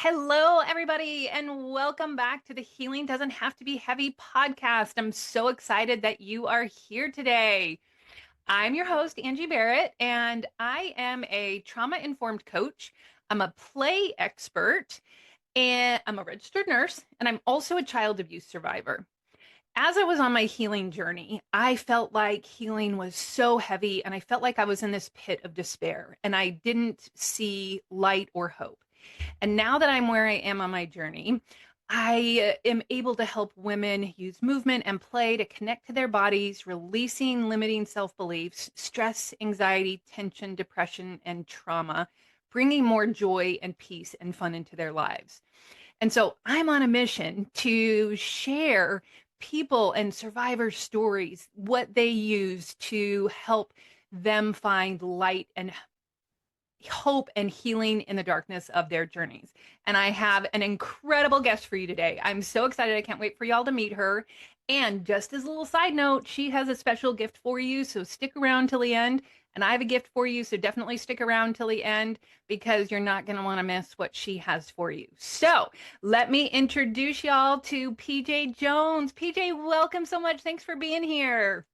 Hello, everybody, and welcome back to the Healing Doesn't Have to Be Heavy podcast. I'm so excited that you are here today. I'm your host, Angie Barrett, and I am a trauma informed coach. I'm a play expert, and I'm a registered nurse, and I'm also a child abuse survivor. As I was on my healing journey, I felt like healing was so heavy, and I felt like I was in this pit of despair, and I didn't see light or hope. And now that I'm where I am on my journey, I am able to help women use movement and play to connect to their bodies, releasing limiting self beliefs, stress, anxiety, tension, depression, and trauma, bringing more joy and peace and fun into their lives. And so I'm on a mission to share people and survivor stories, what they use to help them find light and hope and healing in the darkness of their journeys. And I have an incredible guest for you today. I'm so excited. I can't wait for y'all to meet her. And just as a little side note, she has a special gift for you. So stick around till the end. And I have a gift for you. So definitely stick around till the end because you're not going to want to miss what she has for you. So let me introduce y'all to PJ Jones. PJ, welcome so much. Thanks for being here.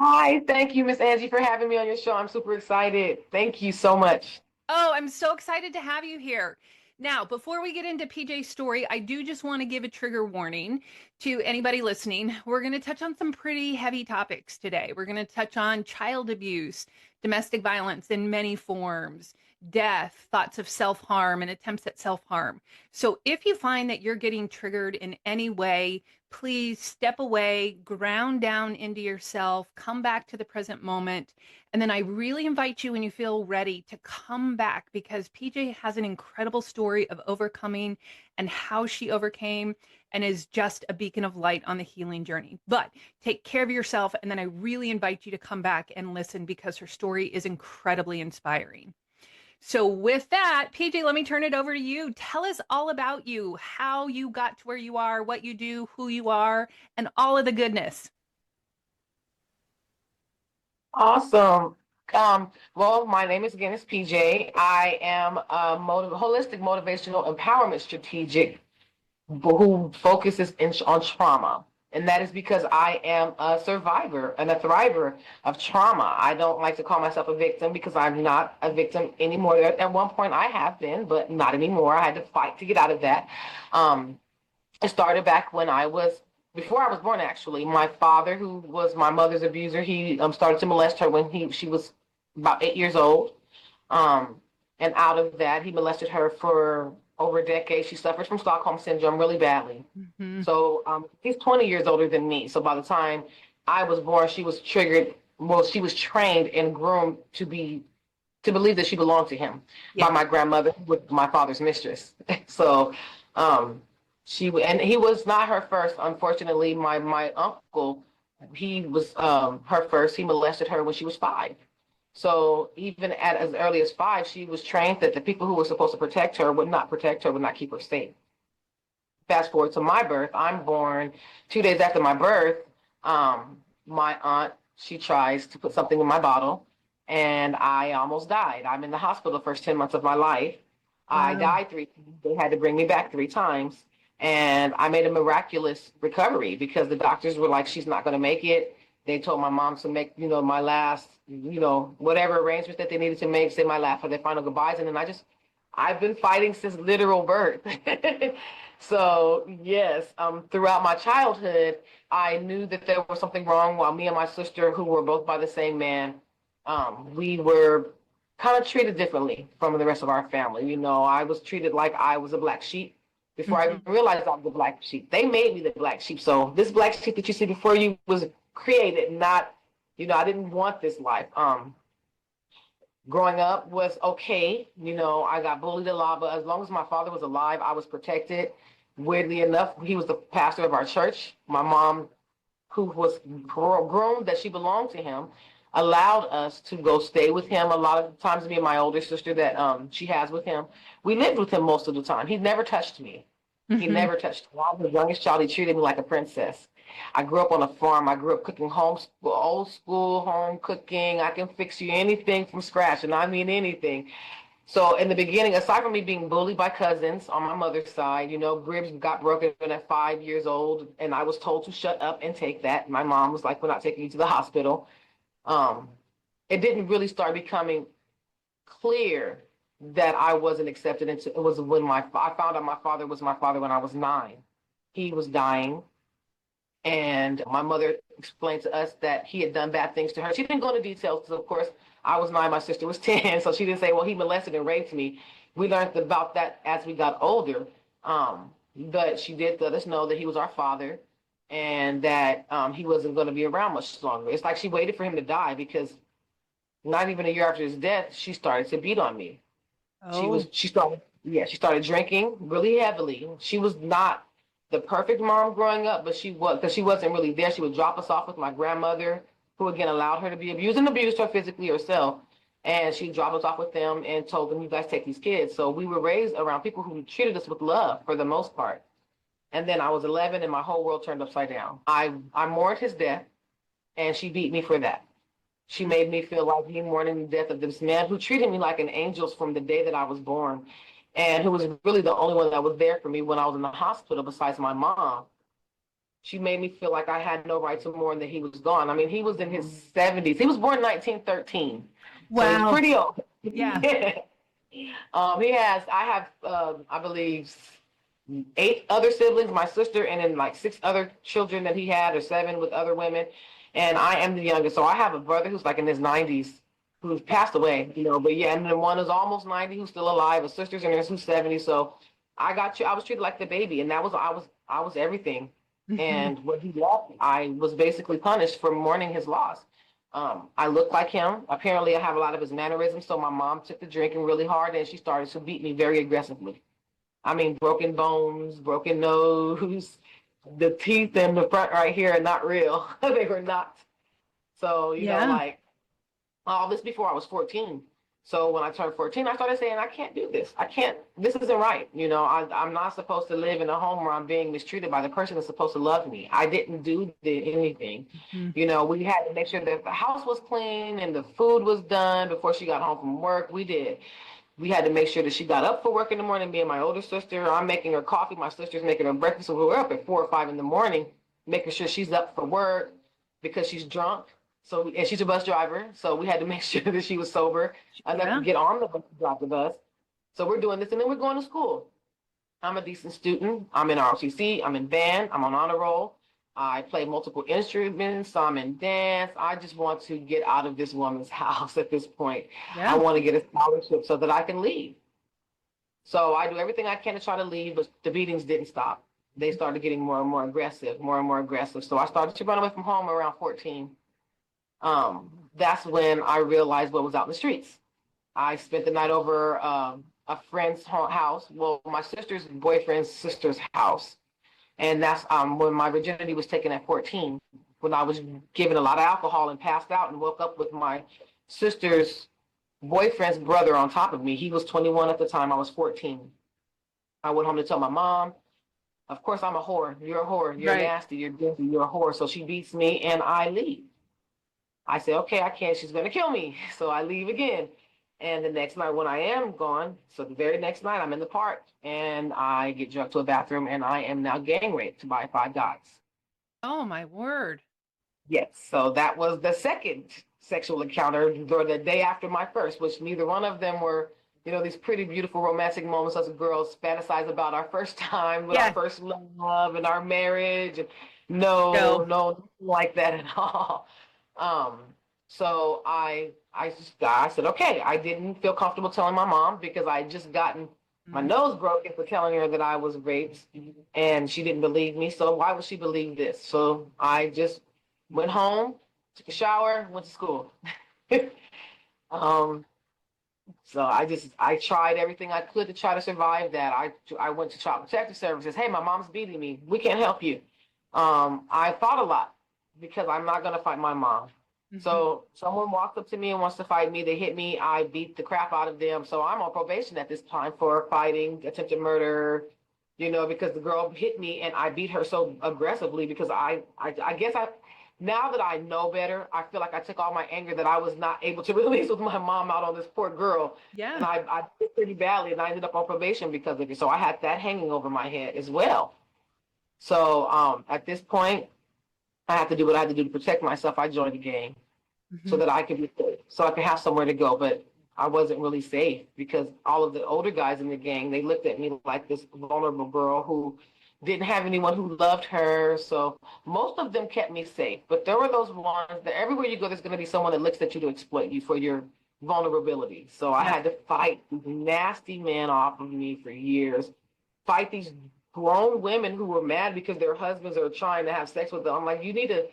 Hi, thank you, Miss Angie, for having me on your show. I'm super excited. Thank you so much. Oh, I'm so excited to have you here. Now, before we get into PJ's story, I do just want to give a trigger warning to anybody listening. We're going to touch on some pretty heavy topics today. We're going to touch on child abuse, domestic violence in many forms, death, thoughts of self harm, and attempts at self harm. So if you find that you're getting triggered in any way, please step away, ground down into yourself, come back to the present moment. And then I really invite you, when you feel ready, to come back because PJ has an incredible story of overcoming and how she overcame and is just a beacon of light on the healing journey. But take care of yourself. And then I really invite you to come back and listen because her story is incredibly inspiring. So, with that, PJ, let me turn it over to you. Tell us all about you, how you got to where you are, what you do, who you are, and all of the goodness. Awesome. Well, my name is again is PJ. I am a holistic motivational empowerment strategic who focuses on trauma. And that is because I am a survivor and a thriver of trauma. I don't like to call myself a victim because I'm not a victim anymore. At one point I have been, but not anymore. I had to fight to get out of that. Um, It started back when before I was born, actually. My father, who was my mother's abuser, he started to molest her when she was about 8 years old. Um, and out of that, he molested her for over a decade. She suffered from Stockholm syndrome really badly. Mm-hmm. So he's 20 years older than me. So by the time I was born, she was triggered. Well, she was trained and groomed to believe that she belonged to him by Yeah. my grandmother, who was my father's mistress. So um, and he was not her first. Unfortunately, my uncle, he was her first. He molested her when she was 5. So even at as early as 5, she was trained that the people who were supposed to protect her would not protect her, would not keep her safe. Fast forward to my birth. I'm born 2 days after my birth. My aunt, she tries to put something in my bottle, and I almost died. I'm in the hospital the first 10 months of my life. I Wow. died 3 times. They had to bring me back 3 times. And I made a miraculous recovery because the doctors were like, she's not going to make it. They told my mom to make, my last, whatever arrangements that they needed to make, say my last for their final goodbyes. And then I've been fighting since literal birth. So yes, throughout my childhood, I knew that there was something wrong. While me and my sister, who were both by the same man, we were kind of treated differently from the rest of our family. I was treated like I was a black sheep before I Mm-hmm. even realized I was a black sheep. They made me the black sheep. So this black sheep that you see before you was created, not, I didn't want this life. Growing up was okay. I got bullied a lot, but as long as my father was alive, I was protected. Weirdly enough, he was the pastor of our church. My mom, who was grown that she belonged to him, allowed us to go stay with him. A lot of times, me and my older sister that she has with him, we lived with him most of the time. He never touched me. He Mm-hmm. never touched me. I was the youngest child. He treated me like a princess. I grew up on a farm. I grew up cooking old school home cooking. I can fix you anything from scratch, and I mean anything. So in the beginning, aside from me being bullied by cousins on my mother's side, ribs got broken at 5 years old, and I was told to shut up and take that. My mom was like, "We're not taking you to the hospital." Um, it didn't really start becoming clear that I wasn't accepted into it was when I found out my father was my father when I was 9. He was dying, and my mother explained to us that he had done bad things to her. She didn't go into details because, of course, I was 9, my sister was 10, so she didn't say, well, he molested and raped me. We learned about that as we got older. But she did let us know that he was our father and that he wasn't going to be around much longer. It's like she waited for him to die because not even a year after his death, she started to beat on me. Oh, She started drinking really heavily. She was not the perfect mom growing up, but she was, because she wasn't really there. She would drop us off with my grandmother, who again allowed her to be abused and abused her physically herself. And she dropped us off with them and told them, "You guys take these kids." So we were raised around people who treated us with love for the most part. And then I was 11 and my whole world turned upside down. I mourned his death, and she beat me for that. She made me feel like me mourning the death of this man who treated me like an angel from the day that I was born, and who was really the only one that was there for me when I was in the hospital besides my mom. She made me feel like I had no right to mourn that he was gone. I mean, he was in his 70s. He was born in 1913, so he's wow. pretty old. Yeah. I have, I believe, 8 other siblings, my sister, and then like 6 other children that he had, or 7 with other women. And I am the youngest. So I have a brother who's like in his 90s who's passed away, But yeah, and then one is almost 90 who's still alive. A sister's in her who's 70. So I was treated like the baby, and I was everything. Hmm. And when he left, I was basically punished for mourning his loss. I look like him. Apparently, I have a lot of his mannerisms. So my mom took to drinking really hard, and she started to beat me very aggressively. I mean, broken bones, broken nose, the teeth in the front right here are not real. They were not. So, Yeah. like all this before I was 14. So when I turned 14, I started saying, I can't do this. I can't, this isn't right. I'm not supposed to live in a home where I'm being mistreated by the person that's supposed to love me. I didn't do anything. Hmm. We had to make sure that the house was clean and the food was done before she got home from work. We had to make sure that she got up for work in the morning. Me and my older sister, I'm making her coffee. My sister's making her breakfast. So we were up at 4 or 5 in the morning, making sure she's up for work because she's drunk. So, and she's a bus driver. So we had to make sure that she was sober enough to Yeah. get on the bus to drop the bus. So we're doing this, and then we're going to school. I'm a decent student. I'm in ROTC. I'm in band. I'm on honor roll. I play multiple instruments. I'm in dance. I just want to get out of this woman's house at this point. I Yeah. want to get a scholarship so that I can leave. So I do everything I can to try to leave, but the beatings didn't stop. They started getting more and more aggressive, more and more aggressive. So I started to run away from home around 14. That's when I realized what was out in the streets. I spent the night over a friend's house, well, my sister's boyfriend's sister's house. And that's when my virginity was taken at 14, when I was given a lot of alcohol and passed out and woke up with my sister's boyfriend's brother on top of me. He was 21 at the time. I was 14. I went home to tell my mom, of course, I'm a whore. You're a whore. You're Right. nasty. You're dirty. You're a whore. So she beats me and I leave. I say, okay, I can't. She's going to kill me. So I leave again. And the next night when I am gone, so the very next night I'm in the park and I get drugged to a bathroom and I am now gang raped by 5 guys. Oh, my word. Yes. So that was the second sexual encounter, or the day after my first, which neither one of them were, these pretty beautiful romantic moments as girls fantasize about our first time with our Yeah. first love and our marriage. And no, No. no, like that at all. Um, so I said, okay, I didn't feel comfortable telling my mom because I had just gotten my Mhm. nose broken for telling her that I was raped, and she didn't believe me. So why would she believe this? So I just went home, took a shower, went to school. um, so I tried everything I could to try to survive that. I went to Child Protective Services. Hey, my mom's beating me. We can't help you. I thought a lot because I'm not gonna fight my mom. Mhm. So someone walks up to me and wants to fight me. They hit me. I beat the crap out of them. So I'm on probation at this time for fighting, attempted murder. Because the girl hit me and I beat her so aggressively because I guess Now that I know better, I feel like I took all my anger that I was not able to release with my mom out on this poor girl. And Yeah. I did pretty badly, and I ended up on probation because of it. So I had that hanging over my head as well. So at this point, I have to do what I have to do to protect myself. I joined the gang so Hmm. that I could be safe, so I could have somewhere to go. But I wasn't really safe because all of the older guys in the gang, they looked at me like this vulnerable girl who didn't have anyone who loved her. So most of them kept me safe. But there were those ones that everywhere you go, there's going to be someone that looks at you to exploit you for your vulnerability. So I Yeah. had to fight these nasty men off of me for years, fight these grown women who were mad because their husbands are trying to have sex with them. I'm like, you need to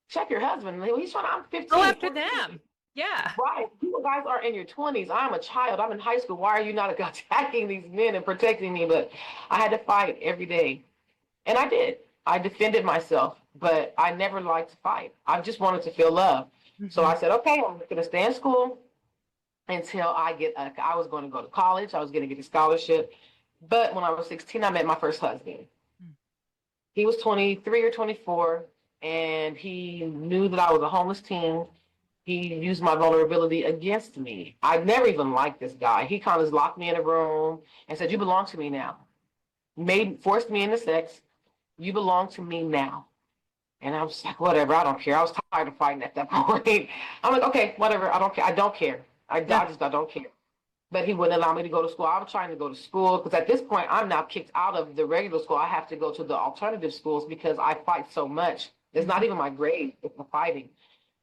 check your husband. He's trying. I'm Go 15, after 14. them. Yeah. Right. You guys are in your 20s. I'm a child. I'm in high school. Why are you not attacking these men and protecting me? But I had to fight every day. And I did. I defended myself, but I never liked to fight. I just wanted to feel love. So Hmm. I said, okay, I'm going to stay in school until I was going to go to college. I was going to get a scholarship. But when I was 16, I met my first husband. He was 23 or 24, and he knew that I was a homeless teen. He used my vulnerability against me. I never even liked this guy. He kind of locked me in a room and said, "You belong to me now." Forced me into sex. You belong to me now. And I was like, whatever, I don't care. I was tired of fighting at that point. I'm like, okay, whatever, I don't care. I don't care. Yeah. I don't care. But he wouldn't allow me to go to school. I was trying to go to school because at this point, I'm now kicked out of the regular school. I have to go to the alternative schools because I fight so much. It's not Hmm. even my grade, it's the fighting.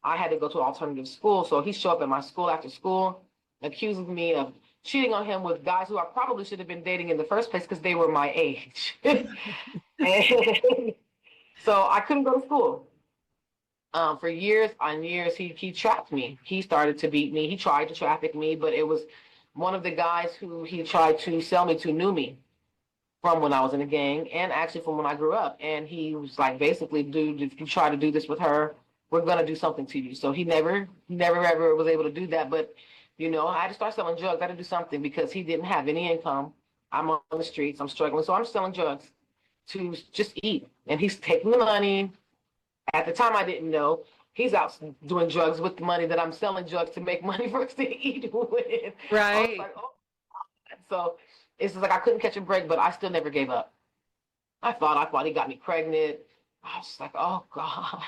I had to go to alternative school. So he showed up at my school after school, accusing me of cheating on him with guys who I probably should have been dating in the first place because they were my age. And so I couldn't go to school. For years on years, he trapped me. He started to beat me. He tried to traffic me, but it was one of the guys who he tried to sell me to knew me from when I was in the gang and actually from when I grew up. And he was like, basically, dude, if you try to do this with her, we're gonna do something to you. So he never ever was able to do that. But I had to start selling drugs. I had to do something because he didn't have any income. I'm on the streets. I'm struggling, so I'm selling drugs to just eat. And he's taking the money. At the time, I didn't know. He's out doing drugs with the money that I'm selling drugs to make money for us to eat with. I was Right. like, oh. So it's just like I couldn't catch a break, but I still never gave up. I thought he got me pregnant. I was like, oh God.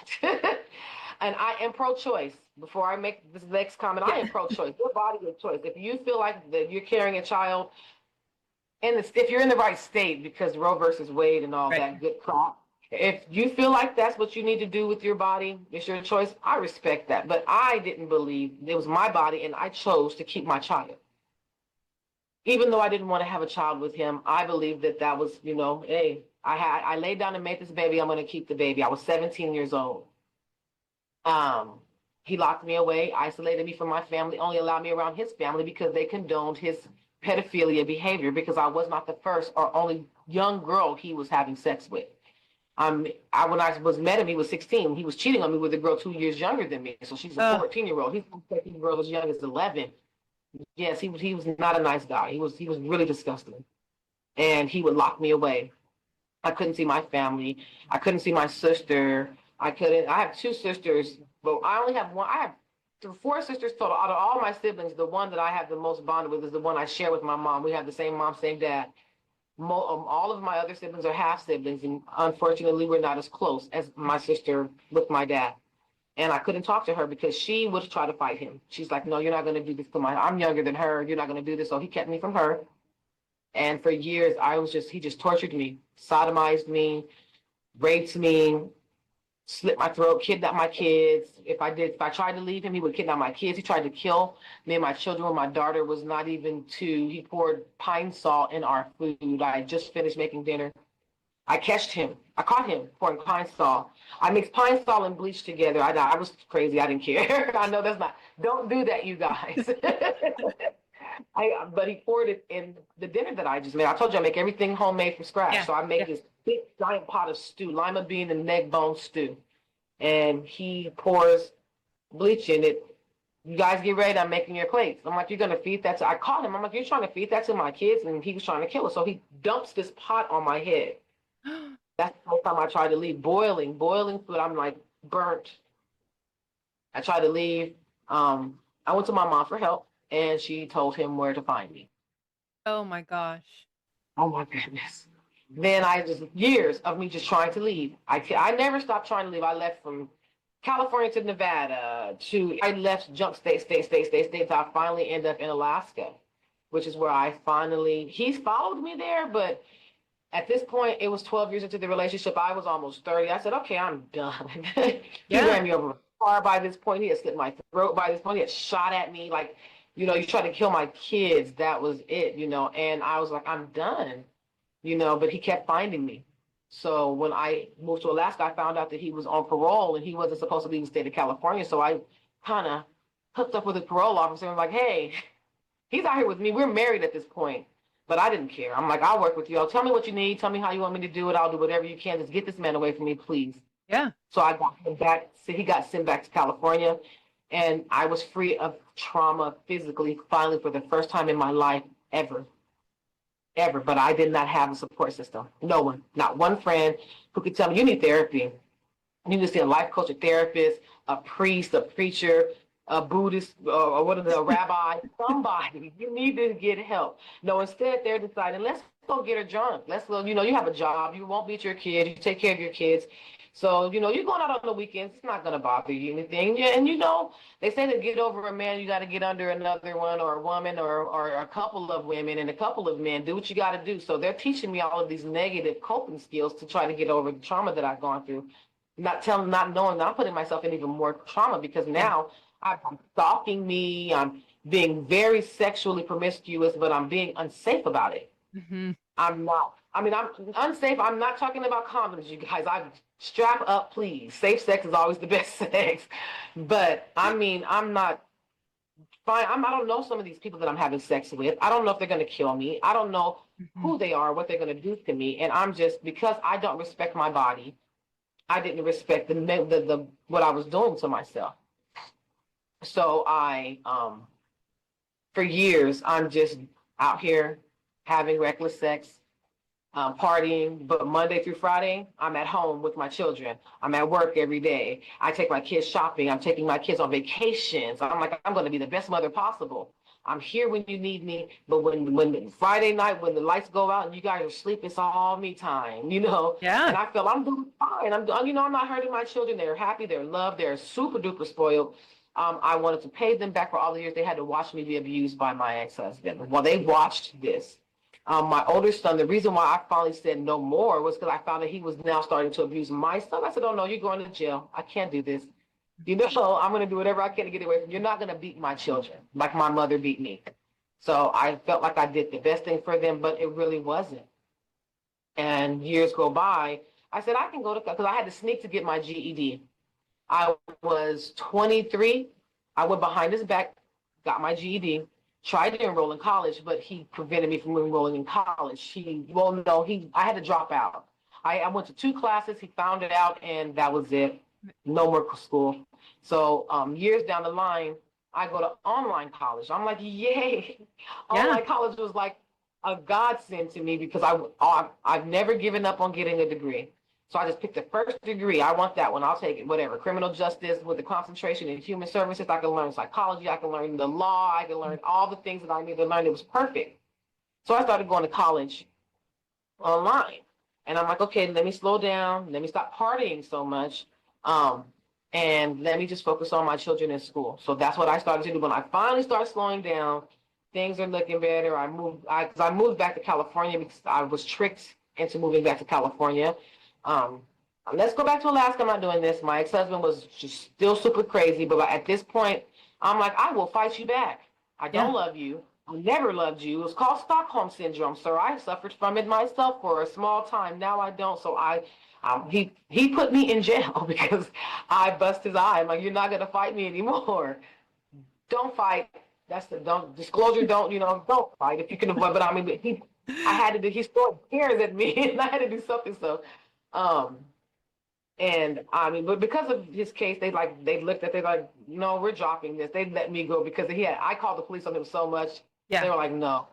And I am pro-choice. Before I make this next comment, I Yeah. am pro-choice. Your body is choice. If you feel like that you're carrying a child, and if you're in the right state, because Roe versus Wade and all Right. that good crap, if you feel like that's what you need to do with your body, it's your choice. I respect that, but I didn't believe it was my body, and I chose to keep my child. Even though I didn't want to have a child with him, I believed that that was, hey, I laid down and made this baby. I'm going to keep the baby. I was 17 years old. Um, he locked me away, isolated me from my family, only allowed me around his family because they condoned his pedophilia behavior because I was not the first or only young girl he was having sex with. When I was met him, he was 16. He was cheating on me with a girl 2 years younger than me. So she's a Oh, 14-year-old. He's taking a girl as young as 11. Yes, he was not a nice guy. He was really disgusting. And he would lock me away. I couldn't see my family. I couldn't see my sister. I have two sisters, but I only have one. I have four sisters total. Out of all my siblings, the one that I have the most bonded with is the one I share with my mom. We have the same mom, same dad. All of my other siblings are half siblings, and unfortunately, we're not as close as my sister with my dad. And I couldn't talk to her because she would try to fight him. She's like, "No, you're not going to do this to my. I'm younger than her. You're not going to do this." So he kept me from her. And for years, he just tortured me, sodomized me, raped me, slit my throat, kidnap my kids. If I tried to leave him, he would kidnap my kids. He tried to kill me and my children when my daughter was not even two. He poured pine salt in our food. I had just finished making dinner. I catched him. I caught him pouring pine salt. I mixed pine salt and bleach together. I was crazy. I didn't care. I know that's not. Don't do that, you guys. But he poured it in the dinner that I just made. I told you I make everything homemade from scratch. yeah. So I make Yeah. this big giant pot of stew, lima bean and neck bone stew. And he pours bleach in it. You guys get ready. I'm making your plates. I'm like, you're gonna feed that to. I caught him. I'm like, you're trying to feed that to my kids, and he was trying to kill us. So he dumps this pot on my head. That's the first time I tried to leave. Boiling food. I'm like, burnt. I tried to leave. I went to my mom for help, and she told him where to find me. Oh my gosh. Oh my goodness. Then I just, years of me just trying to leave. I never stopped trying to leave. I left from California to Nevada to, I left jump states. I finally end up in Alaska, which is where I finally, he's followed me there, but at this point, it was 12 years into the relationship. I was almost 30. I said, okay, I'm done. He Yeah. ran me over a car by this point. He had slit my throat by this point. He had shot at me. Like, you tried to kill my kids. That was it. And I was like, I'm done. But he kept finding me. So when I moved to Alaska, I found out that he was on parole and he wasn't supposed to leave the state of California. So I kind of hooked up with a parole officer and was like, hey, he's out here with me. We're married at this point. But I didn't care. I'm like, I'll work with you. Tell me what you need. Tell me how you want me to do it. I'll do whatever you can. Just get this man away from me, please. Yeah. So I got him back. So he got sent back to California. And I was free of trauma physically, finally, for the first time in my life ever. Ever. But I did not have a support system. No one. Not one friend who could tell me, you need therapy. You need to see a life coach, a therapist, a priest, a preacher, a Buddhist, or what is it, a rabbi, somebody. You need to get help. No, instead they're deciding, let's go get her drunk. Let's go, you have a job. You won't beat your kid. You take care of your kids. So, you're going out on the weekends. It's not going to bother you anything. Yeah, and they say to get over a man, you got to get under another one or a woman or a couple of women and a couple of men. Do what you got to do. So they're teaching me all of these negative coping skills to try to get over the trauma that I've gone through. Not knowing that I'm putting myself in even more trauma because Yeah. now I'm stalking me. I'm being very sexually promiscuous, but I'm being unsafe about it. Hmm. I'm not. I mean, I'm unsafe. I'm not talking about condoms, you guys. I strap up, please. Safe sex is always the best sex. But I mean, I'm not fine. I don't know some of these people that I'm having sex with. I don't know if they're going to kill me. I don't know Hmm. who they are, what they're going to do to me. And I'm just, because I don't respect my body, I didn't respect the what I was doing to myself. So for years, I'm just out here having reckless sex, partying. But Monday through Friday, I'm at home with my children. I'm at work every day. I take my kids shopping. I'm taking my kids on vacations. I'm like, I'm going to be the best mother possible. I'm here when you need me, but when Friday night, when the lights go out and you guys are asleep, it's all me time. Yeah. And I feel I'm doing fine. I'm not hurting my children. They're happy. They're loved. They're super duper spoiled. I wanted to pay them back for all the years they had to watch me be abused by my ex-husband. Well, they watched this. My older son, the reason why I finally said no more was because I found that he was now starting to abuse my son. I said, oh no, you're going to jail. I can't do this. I'm going to do whatever I can to get away from you. You're not going to beat my children like my mother beat me. So I felt like I did the best thing for them, but it really wasn't. And years go by. I said, I can go to, because I had to sneak to get my GED. I was 23. I went behind his back, got my GED, tried to enroll in college, but he prevented me from enrolling in college. I had to drop out. I went to 2 classes. He found it out, and that was it. No more school. So years down the line, I go to online college. I'm like, yay. Yeah. Online college was like a godsend to me because I've never given up on getting a degree. So I just picked the first degree. I want that one. I'll take it. Whatever. Criminal justice with the concentration in human services. I can learn psychology. I can learn the law. I can learn all the things that I need to learn. It was perfect. So I started going to college online. And I'm like, okay, let me slow down. Let me stop partying so much. Um, and let me just focus on my children in school. So that's what I started to do. When I finally started slowing down, things are looking better. Because I moved back to California because I was tricked into moving back to California. Um, let's go back to Alaska. I'm not doing this. My ex-husband was just still super crazy. But at this point, I'm like, I will fight you back. I Yeah. don't love you. I never loved you. It was called Stockholm Syndrome, sir. I suffered from it myself for a small time. Now I don't. So he put me in jail because I bust his eye. I'm like, you're not gonna fight me anymore. Don't fight. That's the don't disclosure. Don't fight if you can avoid. But I mean, I had to do. He throwing tears at me, and I had to do something. So, um, and I mean, but because of his case, they looked at, they like, no, we're dropping this. They let me go because I called the police on him so much. They Yeah. were like, no.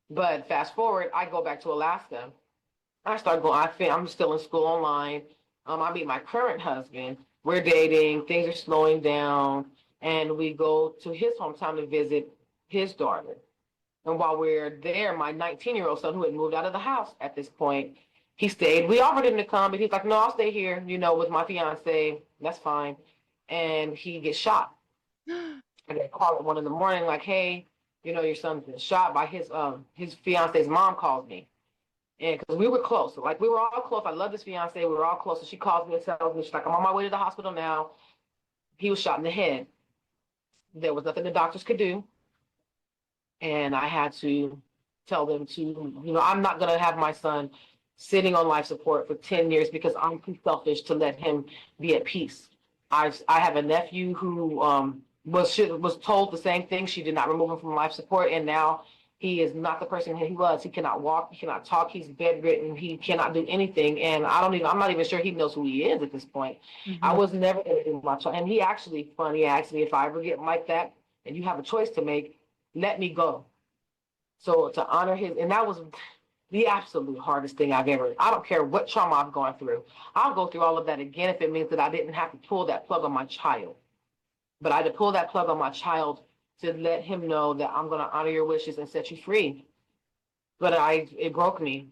But fast forward, I go back to Alaska. I start going. I'm still in school online. I meet my current husband, we're dating, things are slowing down, and we go to his hometown to visit his daughter. And while we're there, my 19-year-old son, who had moved out of the house at this point, he stayed. We offered him to come, but he's like, no, I'll stay here, with my fiance. That's fine. And he gets shot. And they call at 1 in the morning, like, hey, your son's been shot by his fiance's mom calls me. And because we were close, so, like we were all close. I love this fiance. We were all close. So she calls me and tells me, she's like, I'm on my way to the hospital now. He was shot in the head. There was nothing the doctors could do. And I had to tell them to, I'm not going to have my son sitting on life support for 10 years because I'm too selfish to let him be at peace. I have a nephew who was told the same thing. She did not remove him from life support, and now he is not the person he was. He cannot walk, he cannot talk, he's bedridden, he cannot do anything, and I'm not even sure he knows who he is at this point. I was never going to do my child, and he actually, funny, asked me if I ever get like that, and you have a choice to make, let me go. So to honor his, and that was the absolute hardest thing I've ever, I don't care what trauma I've gone through. I'll go through all of that again if it means that I didn't have to pull that plug on my child. But I had to pull that plug on my child to let him know that I'm going to honor your wishes and set you free. But it broke me.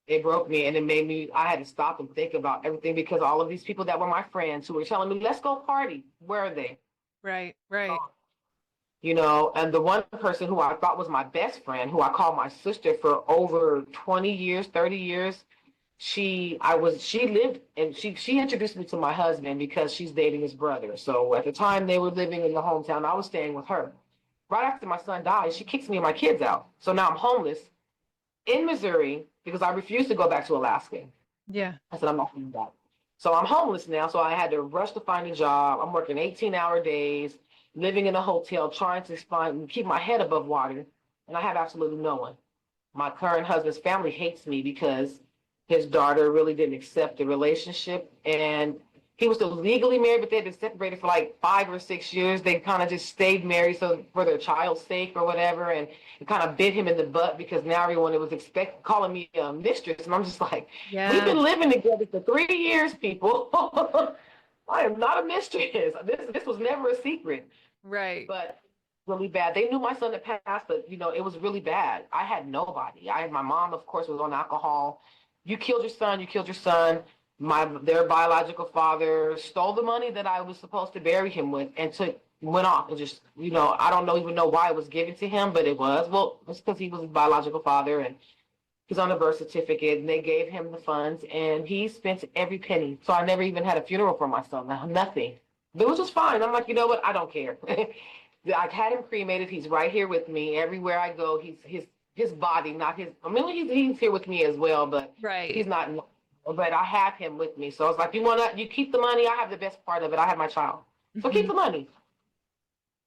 It broke me, and it made me, I had to stop and think about everything because all of these people that were my friends who were telling me, let's go party, where are they? Right, right. And the one person who I thought was my best friend, who I called my sister for over 20 years, 30 years, she lived, and she introduced me to my husband because she's dating his brother. So at the time they were living in the hometown, I was staying with her. Right after my son died, she kicks me and my kids out. So now I'm homeless in Missouri because I refused to go back to Alaska. Yeah. I said, I'm not doing that. So I'm homeless now. So I had to rush to find a job. I'm working 18-hour days, living in a hotel, trying to keep my head above water. And I have absolutely no one. My current husband's family hates me because his daughter really didn't accept the relationship. And he was still legally married, but they'd been separated for like 5 or 6 years. They kind of just stayed married so for their child's sake or whatever. And it kind of bit him in the butt because now everyone was calling me a mistress. And I'm just like, we've been living together for 3 years, people. I am not a mistress. This was never a secret. Right. But really bad. They knew my son had passed, but it was really bad. I had nobody. My mom, of course, was on alcohol. You killed your son. You killed your son. Their biological father stole the money that I was supposed to bury him with and went off and just, I don't even know why it was given to him, but it was. Well, it's because he was his biological father and he's on a birth certificate, and they gave him the funds, and he spent every penny. So I never even had a funeral for my son. Nothing. It was just fine. I'm like, you know what? I don't care. I had him cremated. He's right here with me everywhere I go. His body, not his. I mean, he's here with me as well, but he's not. But I have him with me. So I was like, you keep the money. I have the best part of it. I have my child. So keep the money.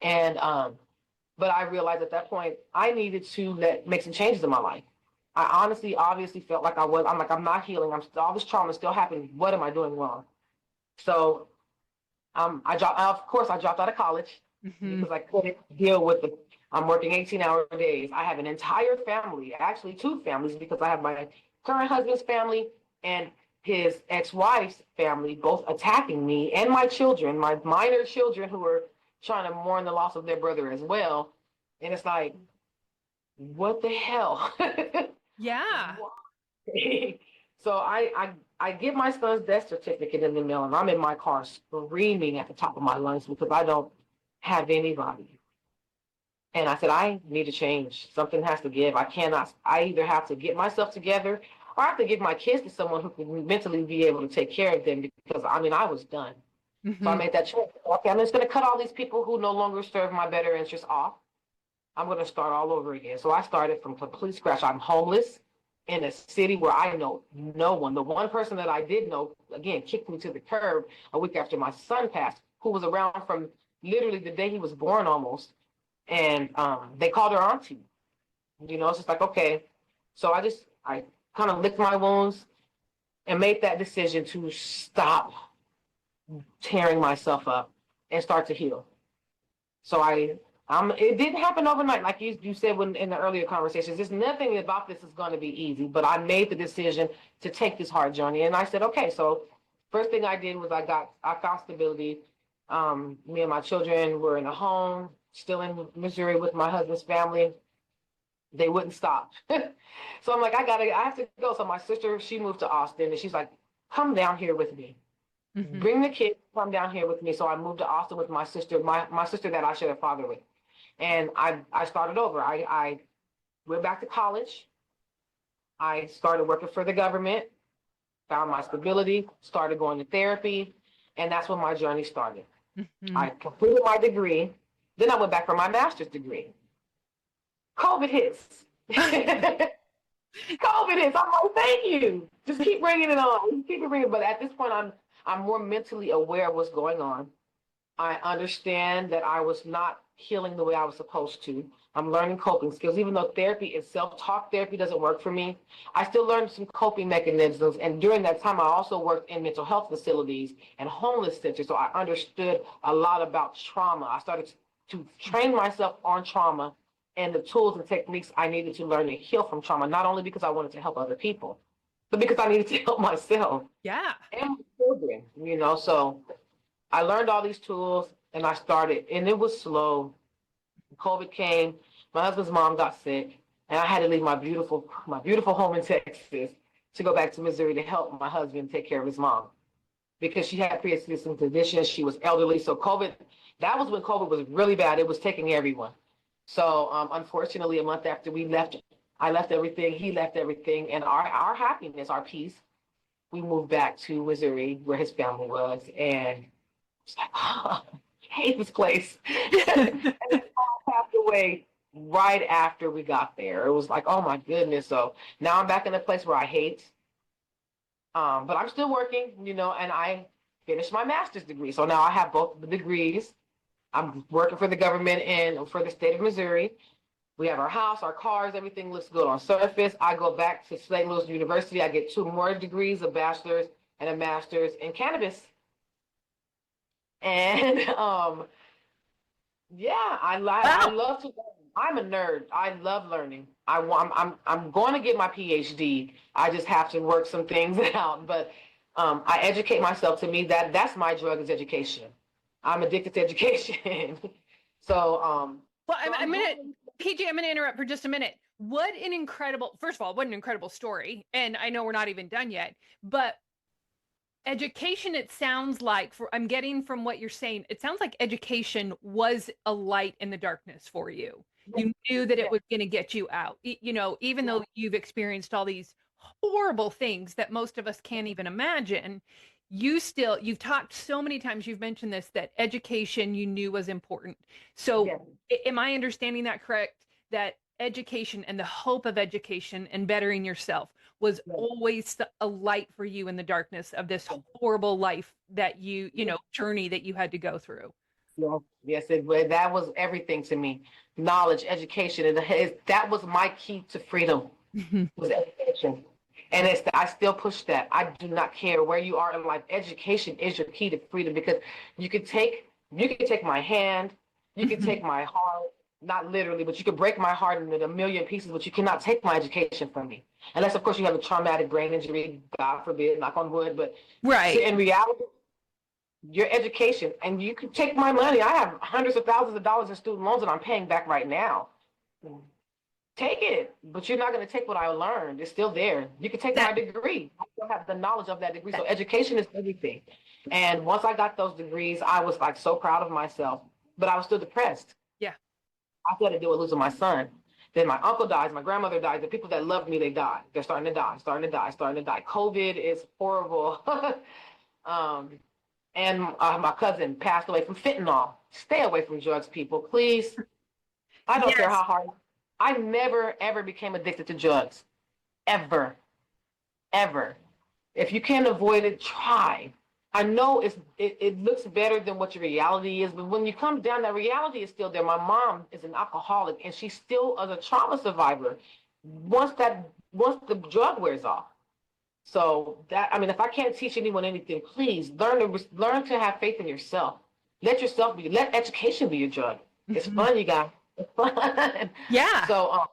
And but I realized at that point I needed to make some changes in my life. I obviously felt like I'm not healing. All this trauma is still happening. What am I doing wrong? So I dropped out of college because I couldn't deal with I'm working 18-hour days. I have an entire family, actually 2 families, because I have my current husband's family and his ex-wife's family, both attacking me and my children, my minor children who are trying to mourn the loss of their brother as well. And it's like, what the hell? Yeah. So I get my son's death certificate in the mail, and I'm in my car screaming at the top of my lungs because I don't have anybody. And I said, I need to change. Something has to give. I either have to get myself together or I have to give my kids to someone who can mentally be able to take care of them because, I was done. So I made that choice. Okay, I'm just going to cut all these people who no longer serve my better interests off. I'm going to start all over again. So I started from complete scratch. I'm homeless in a city where I know no one. The one person that I did know, again, kicked me to the curb a week after my son passed, who was around from literally the day he was born almost. And they called her auntie. It's just like, okay. So I kind of licked my wounds and made that decision to stop tearing myself up and start to heal. So it didn't happen overnight. Like you said in the earlier conversations, there's nothing about this is going to be easy, but I made the decision to take this hard journey. And I said, okay, so First thing I did was I found stability. Me and my children were in a home, still in Missouri with my husband's family. They wouldn't stop. So I'm like, I have to go. So my sister, she moved to Austin and she's like, come down here with me. Hmm. Bring the kids, come down here with me. So I moved to Austin with my sister, my sister that I shared a father with. And I started over. I went back to college. I started working for the government, found my stability, started going to therapy, and that's when my journey started. Hmm. I completed my degree. Then I went back for my master's degree. COVID hits. COVID hits. I'm like, thank you. Just keep bringing it on. Just keep it bringing. But at this point, I'm more mentally aware of what's going on. I understand that I was not healing the way I was supposed to. I'm learning coping skills, even though therapy and self-talk therapy doesn't work for me. I still learned some coping mechanisms. And during that time, I also worked in mental health facilities and homeless centers. So I understood a lot about trauma. I started to train myself on trauma and the tools and techniques I needed to learn to heal from trauma, not only because I wanted to help other people, but because I needed to help myself Yeah. and my children, So I learned all these tools and I started, and it was slow. COVID came, my husband's mom got sick, and I had to leave my beautiful home in Texas to go back to Missouri to help my husband take care of his mom because she had pre-existing conditions. She was elderly. So that was when COVID was really bad. It was taking everyone. So unfortunately, a month after we left, I left everything, he left everything, and our happiness, our peace, we moved back to Missouri where his family was, and it's like, oh, I hate this place. And it all passed away right after we got there. It was like, oh my goodness. So now I'm back in a place where I hate, but I'm still working, and I finished my master's degree. So now I have both the degrees. I'm working for the government and for the state of Missouri. We have our house, our cars, everything looks good on surface. I go back to St. Louis University. I get 2 more degrees, a bachelor's and a master's in cannabis. And yeah, I Wow. love to learn. I'm a nerd. I love learning. I'm going to get my PhD. I just have to work some things out. But I educate myself. To me, that's my drug is education. I'm addicted to education. So Well, so I'm I'm gonna, doing PJ, I'm gonna interrupt for just a minute. What an incredible, first of all, what an incredible story. And I know we're not even done yet, but education, it sounds like, I'm getting from what you're saying, it sounds like education was a light in the darkness for you. You knew that it yeah, was going to get you out. Even yeah, though you've experienced all these horrible things that most of us can't even imagine, you've talked so many times, you've mentioned this, that education you knew was important. So, yeah, am I understanding that correct? That education and the hope of education and bettering yourself was yeah, always a light for you in the darkness of this yeah. horrible life that journey that you had to go through. Yeah. Yes, that was everything to me. Knowledge, education, and that was my key to freedom was education. And I still push that. I do not care where you are in life. Education is your key to freedom because you could take you can take my hand, you can take my heart, not literally, but you could break my heart into a million pieces, but you cannot take my education from me. Unless, of course, you have a traumatic brain injury, God forbid, knock on wood. But Right. in reality, your education, and you can take my money. I have hundreds of thousands of dollars in student loans that I'm paying back right now. Take it, but you're not going to take what I learned. It's still there. You can take my That, degree. I still have the knowledge of that degree. that So education is everything. And once I got those degrees, I was like so proud of myself, but I was still depressed. yeah. I still had to deal with losing my son. Then my uncle dies, my grandmother dies. The people that loved me, they die. They're starting to die, starting to die, starting to die. COVID is horrible. um, and my cousin passed away from fentanyl. Stay away from drugs, people, please. I don't care Yes. how hard. I never ever became addicted to drugs, ever, ever. If you can't avoid it, try. I know it looks better than what your reality is, but when you come down, that reality is still there. My mom is an alcoholic, and she's still a trauma survivor. Once the drug wears off. So if I can't teach anyone anything, please learn to have faith in yourself. Let education be your drug. It's Mhm. fun, you guys. It's fun. Yeah. So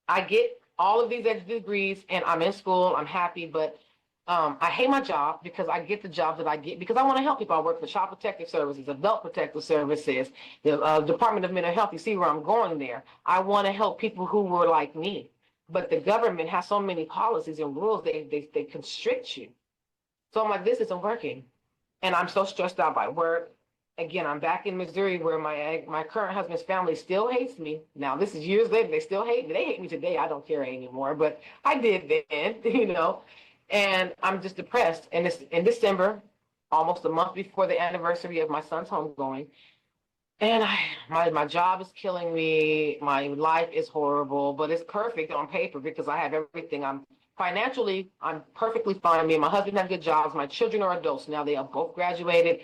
I get all of these degrees, and I'm in school. I'm happy, but I hate my job because I get the jobs that I get because I want to help people. I work for Child Protective Services, Adult Protective Services, the Department of Mental Health. You see where I'm going there. I want to help people who were like me. But the government has so many policies and rules, they constrict you. So I'm like, this isn't working. And I'm so stressed out by work. Again, I'm back in Missouri where my current husband's family still hates me. Now, this is years later. They still hate me. They hate me today. I don't care anymore, but I did then, And I'm just depressed. And it's in December, almost a month before the anniversary of my son's homegoing. And my job is killing me. My life is horrible, but it's perfect on paper because I have everything. I'm perfectly fine. Me and my husband have good jobs. My children are adults now. They are both graduated.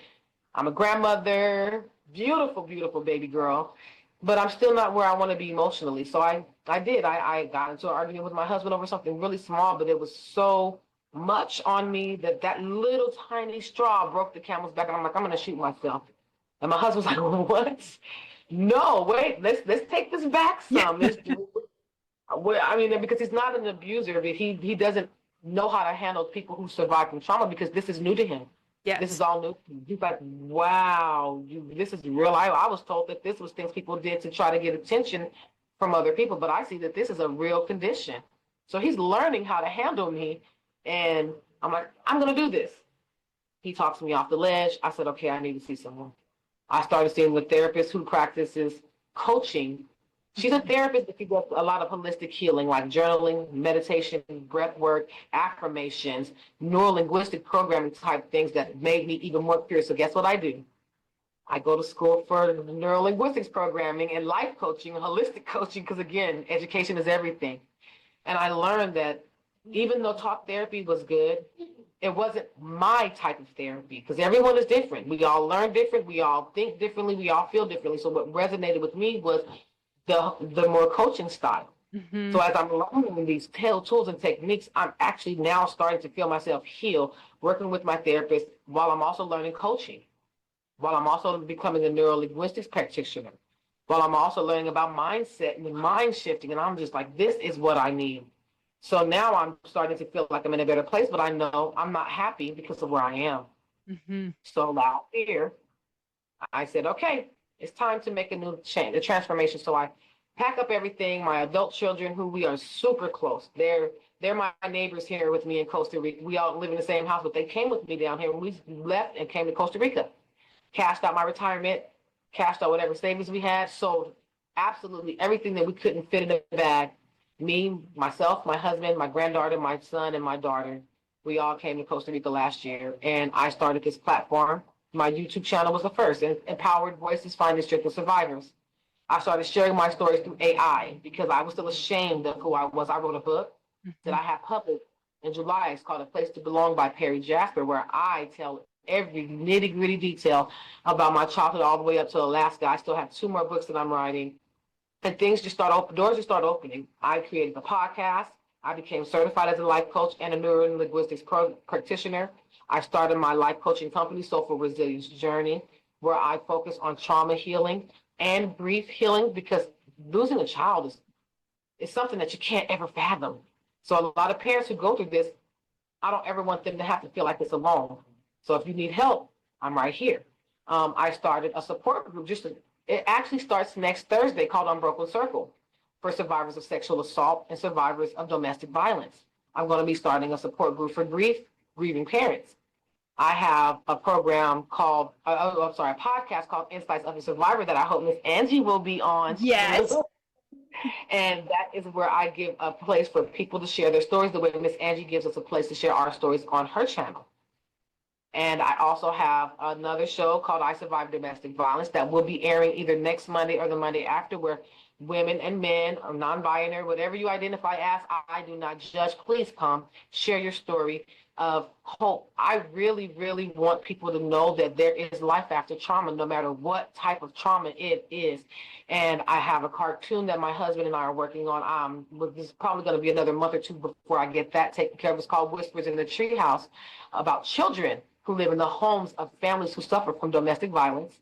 I'm a grandmother, beautiful, beautiful baby girl, but I'm still not where I want to be emotionally. So I got into an argument with my husband over something really small, but it was so much on me that that little tiny straw broke the camel's back. And I'm like, I'm going to shoot myself. And my husband's like, what? No, wait, let's take this back Yeah. some. I mean, because he's not an abuser, but he doesn't know how to handle people who survive from trauma because this is new to him. This is Yes. all new. He's like, wow, this is real. I was told that this was things people did to try to get attention from other people, but I see that this is a real condition. So he's learning how to handle me, and I'm like, I'm gonna do this. He talks me off the ledge. I said, okay, I need to see someone. I started seeing a therapist who practices coaching. She's a Mhm. therapist, but she does a lot of holistic healing, like journaling, meditation, breath work, affirmations, neurolinguistic programming type things that made me even more curious. So guess what I do? I go to school for neurolinguistics programming and life coaching, holistic coaching, because again, education is everything. And I learned that even though talk therapy was good, it wasn't my type of therapy because everyone is different. We all learn different. We all think differently. We all feel differently. So what resonated with me was the more coaching style. So Mhm. as I'm learning these tools and techniques, I'm actually now starting to feel myself heal, working with my therapist while I'm also learning coaching, while I'm also becoming a neurolinguistics practitioner, while I'm also learning about mindset and mind shifting. And I'm just like, this is what I need. So now I'm starting to feel like I'm in a better place, but I know I'm not happy because of where I am. Mhm. So now here, I said, okay, it's time to make a new change, a transformation. So I pack up everything. My adult children, who we are super close, they're my neighbors here with me in Costa Rica. We all live in the same house, but they came with me down here. We left and came to Costa Rica, cashed out my retirement, cashed out whatever savings we had, sold absolutely everything that we couldn't fit in a bag. Me, myself, my husband, my granddaughter, my son, and my daughter, we all came to Costa Rica last year, and I started this platform. My YouTube channel was the first, Empowered Voices Finding Strength in Survivors. I started sharing my stories through AI because I was still ashamed of who I was. I wrote a book that Mhm. I have published in July. It's called A Place to Belong by Perry Jasper, where I tell every nitty gritty detail about my childhood all the way up to Alaska. I still have two more books that I'm writing, and things just start open. Doors just start opening. I created a podcast. I became certified as a life coach and a neurolinguistics practitioner. I started my life coaching company, Soulful Resilience Journey, where I focus on trauma healing and grief healing because losing a child is something that you can't ever fathom. So a lot of parents who go through this, I don't ever want them to have to feel like it's alone. So if you need help, I'm right here. I started a support group. It actually starts next Thursday called Unbroken Circle for survivors of sexual assault and survivors of domestic violence. I'm going to be starting a support group for grieving parents. I have a program called, I'm sorry, a podcast called Insights of a Survivor that I hope Miss Angie will be on. Yes. And that is where I give a place for people to share their stories the way Miss Angie gives us a place to share our stories on her channel. And I also have another show called I Survived Domestic Violence that will be airing either next Monday or the Monday after, where women and men, or non-binary, whatever you identify as, I do not judge. Please come share your story of hope. I really, really want people to know that there is life after trauma, no matter what type of trauma it is. And I have a cartoon that my husband and I are working on. This is probably going to be another month or two before I get that taken care of. It's called Whispers in the Treehouse, about children who live in the homes of families who suffer from domestic violence,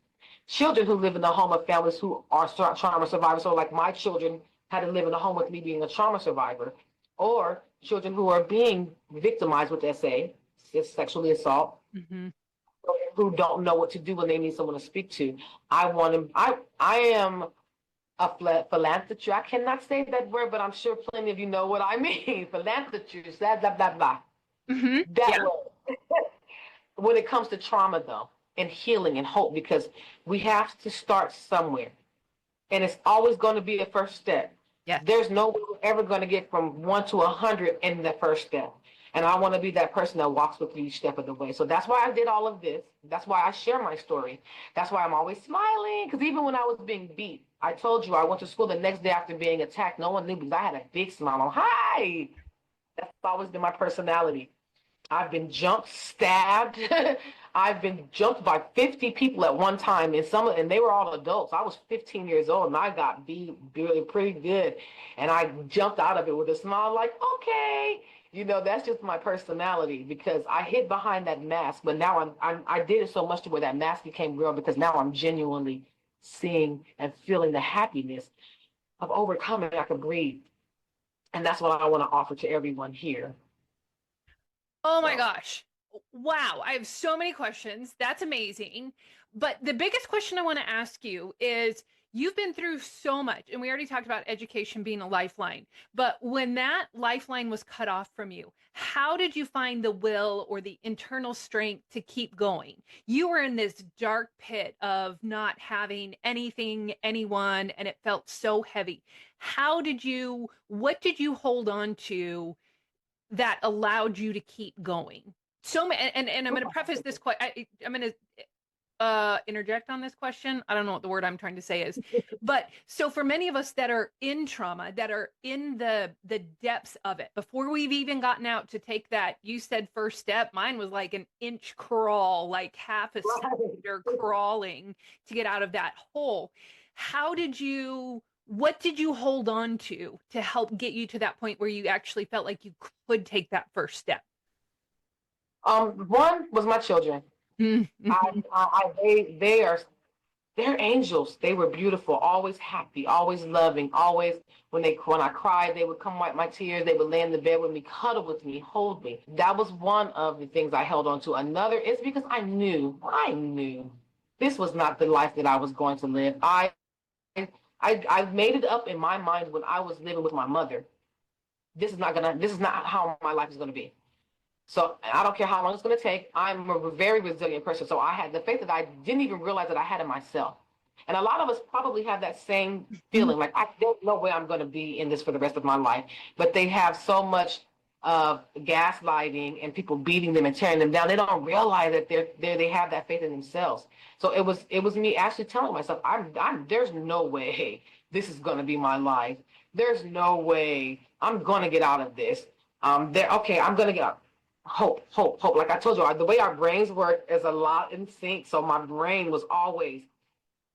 children who live in the home of families who are trauma survivors. So, like my children had to live in a home with me being a trauma survivor, or children who are being victimized with SA, sexually assault, Hmm. who don't know what to do when they need someone to speak to. I am a philanthropist. I cannot say that word, but I'm sure plenty of you know what I mean. Philanthropist, blah, blah, blah, blah. Hmm. That Yeah. word. When it comes to trauma, though, and healing and hope, because we have to start somewhere. And it's always going to be a first step. Yes. There's no way we're ever going to get from 1 to 100 in the first step. And I want to be that person that walks with you each step of the way. So that's why I did all of this. That's why I share my story. That's why I'm always smiling. Because even when I was being beat, I told you I went to school the next day after being attacked. No one knew because I had a big smile on. Hi. That's always been my personality. I've been jumped, stabbed. I've been jumped by 50 people at one time, and they were all adults. I was 15 years old, and I got beat really pretty good, and I jumped out of it with a smile, like, okay, that's just my personality because I hid behind that mask. But now I did it so much to where that mask became real because now I'm genuinely seeing and feeling the happiness of overcoming. I can breathe, and that's what I want to offer to everyone here. Oh my So. gosh. Wow. I have so many questions. That's amazing. But the biggest question I want to ask you is you've been through so much, and we already talked about education being a lifeline. But when that lifeline was cut off from you, how did you find the will or the internal strength to keep going? You were in this dark pit of not having anything, anyone, and it felt so heavy. What did you hold on to that allowed you to keep going? And I'm going to preface this I'm going to interject on this question. I don't know what the word I'm trying to say is. But so for many of us that are in trauma, that are in the depths of it, before we've even gotten out to take that, you said first step, mine was like an inch crawl, like half a centimeter crawling to get out of that hole. How did you What did you hold on to help get you to that point where you actually felt like you could take that first step? One was my children. Mm-hmm. They're angels. They were beautiful, always happy, always loving, always when I cried, they would come wipe my tears. They would lay in the bed with me, cuddle with me, hold me. That was one of the things I held on to. Another is because I knew this was not the life that I was going to live. I made it up in my mind when I was living with my mother. This is not how my life is gonna be. So I don't care how long it's going to take. I'm a very resilient person. So I had the faith that I didn't even realize that I had in myself. And a lot of us probably have that same feeling like, I don't know where I'm going to be in this for the rest of my life. But they have so much of gaslighting and people beating them and tearing them down. They don't realize that they have that faith in themselves. So it was me actually telling myself, there's no way this is going to be my life. There's no way I'm going to get out of this. Okay, I'm going to get out. Hope, hope, hope. Like I told you, the way our brains work is a lot in sync. So my brain was always,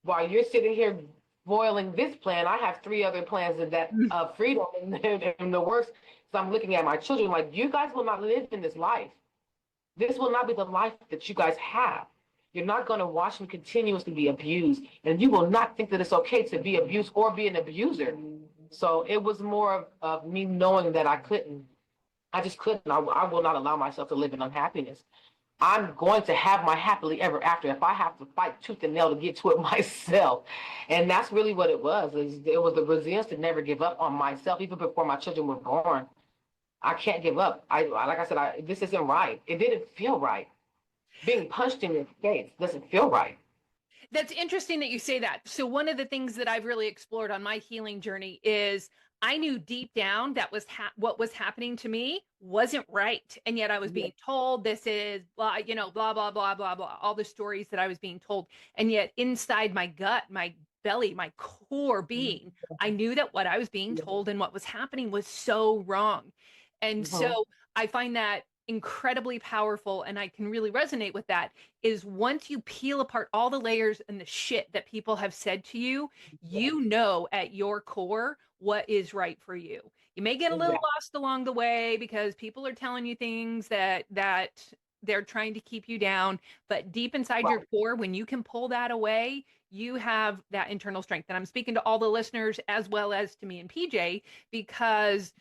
while you're sitting here boiling this plan, I have three other plans in that freedom in the works. So I'm looking at my children like, you guys will not live in this life. This will not be the life that you guys have. You're not going to watch them continuously be abused, and you will not think that it's okay to be abused or be an abuser. So it was more of me knowing that I just couldn't. I will not allow myself to live in unhappiness. I'm going to have my happily ever after if I have to fight tooth and nail to get to it myself. And that's really what it was. It was the resilience to never give up on myself, even before my children were born. I can't give up. Like I said, this isn't right. It didn't feel right. Being punched in your face doesn't feel right. That's interesting that you say that. So one of the things that I've really explored on my healing journey is I knew deep down that what was happening to me wasn't right. And yet I was Yeah. being told this is blah, blah, blah, blah, blah, blah, all the stories that I was being told. And yet inside my gut, my belly, my core being, I knew that what I was being told and what was happening was so wrong. And Mm-hmm. so I find that incredibly powerful. And I can really resonate with that is once you peel apart all the layers and the shit that people have said to you, you know at your core what is right for you. You may get a little Exactly. lost along the way because people are telling you things that they're trying to keep you down, but deep inside your Right. core, when you can pull that away, you have that internal strength. And I'm speaking to all the listeners as well as to me and PJ, because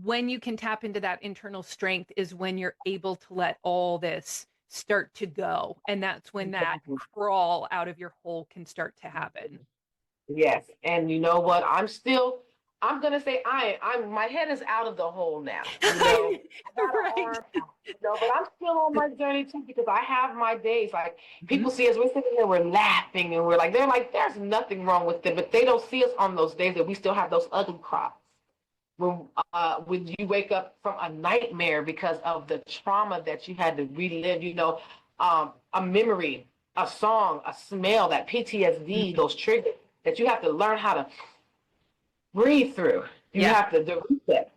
when you can tap into that internal strength is when you're able to let all this start to go. And that's when that Exactly. crawl out of your hole can start to happen. Yes, and you know what? I'm gonna say my head is out of the hole now. I got an Right. arm out, but I'm still on my journey too because I have my days. Like Mhm. people see us, we're sitting there, we're laughing, and they're like, there's nothing wrong with it, but they don't see us on those days that we still have those ugly crops. When you wake up from a nightmare because of the trauma that you had to relive, a memory, a song, a smell, that PTSD, Mhm. those triggers that you have to learn how to breathe through. You Yeah. have to reset,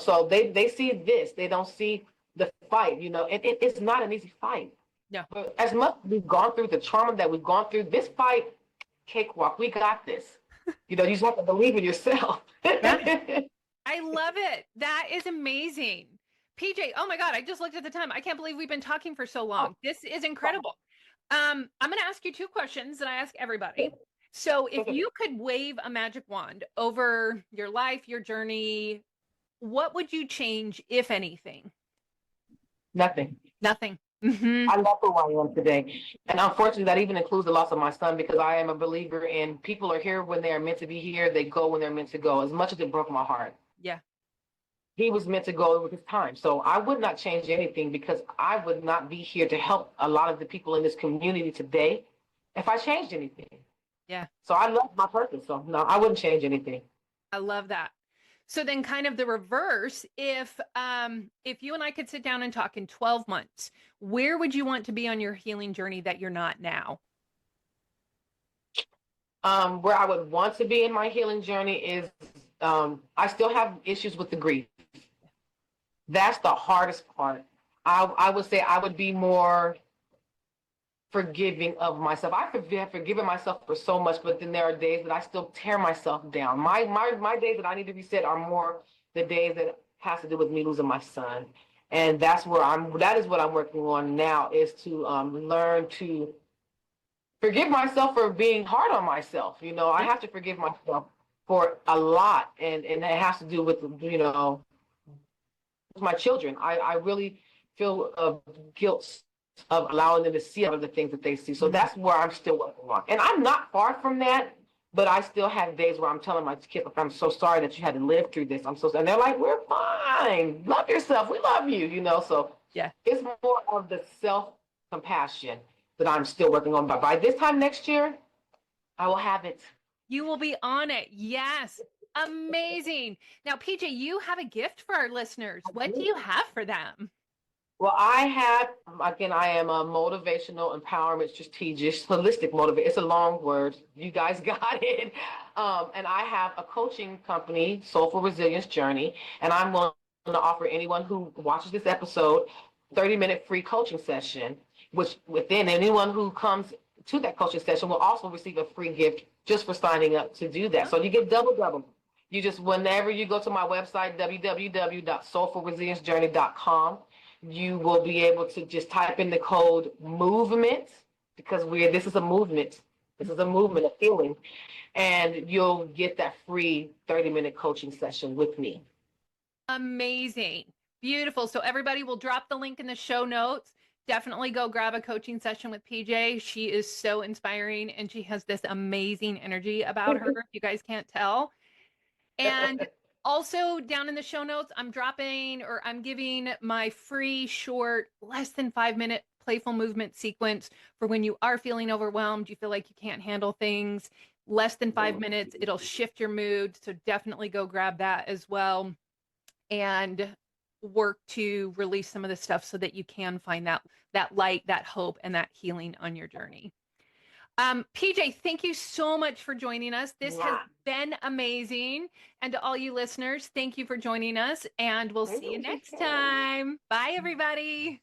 so they see this, they don't see the fight, and it's not an easy fight. No. But as much as we've gone through the trauma that we've gone through, this fight, cakewalk, we got this. You just have to believe in yourself. Yeah. I love it. That is amazing. PJ, oh my God, I just looked at the time. I can't believe we've been talking for so long. This is incredible. I'm going to ask you two questions that I ask everybody. So, if you could wave a magic wand over your life, your journey, what would you change, if anything? Nothing. Nothing. Hmm. I love who I am today. And unfortunately, that even includes the loss of my son because I am a believer in people are here when they are meant to be here. They go when they're meant to go. As much as it broke my heart, Yeah. he was meant to go with his time. So I would not change anything because I would not be here to help a lot of the people in this community today if I changed anything. Yeah. So I love my purpose. So no, I wouldn't change anything. I love that. So then kind of the reverse, if you and I could sit down and talk in 12 months, where would you want to be on your healing journey that you're not now? Where I would want to be in my healing journey is I still have issues with the grief. That's the hardest part. I would say I would be more forgiving of myself. Have forgiven myself for so much, but then there are days that I still tear myself down. My days that I need to reset are more the days that has to do with me losing my son. And that is what I'm working on now is to learn to forgive myself for being hard on myself. I Yeah. have to forgive myself for a lot. And it has to do with, my children. I really feel guilt of allowing them to see other things that they see. So Mhm. that's where I'm still working on. And I'm not far from that, but I still have days where I'm telling my kids, like, I'm so sorry that you had to live through this. I'm so sorry. And they're like, we're fine. Love yourself. We love you. So Yeah. it's more of the self-compassion that I'm still working on. But by this time next year, I will have it. You will be on it. Yes. Amazing. Now, PJ, you have a gift for our listeners. What do you have for them? Well, I am a motivational empowerment strategist, holistic motivate. It's a long word. You guys got it. And I have a coaching company, Soulful Resilience Journey, and I'm willing to offer anyone who watches this episode 30-minute free coaching session, which within anyone who comes to that coaching session will also receive a free gift just for signing up to do that. So you get double. You just, whenever you go to my website, www.soulfulresiliencejourney.com, you will be able to just type in the code movement because this is a movement. This is a movement of healing. And you'll get that free 30-minute coaching session with me. Amazing. Beautiful. So everybody will drop the link in the show notes. Definitely go grab a coaching session with PJ. She is so inspiring and she has this amazing energy about her, if you guys can't tell. And also down in the show notes, I'm giving my free short, less than 5 minute playful movement sequence for when you are feeling overwhelmed, you feel like you can't handle things. Less than 5 minutes, it'll shift your mood. So definitely go grab that as well and work to release some of the stuff so that you can find that light, that hope, and that healing on your journey. PJ, thank you so much for joining us. This has been amazing. And to all you listeners, thank you for joining us, and we'll see you next time. Bye, everybody.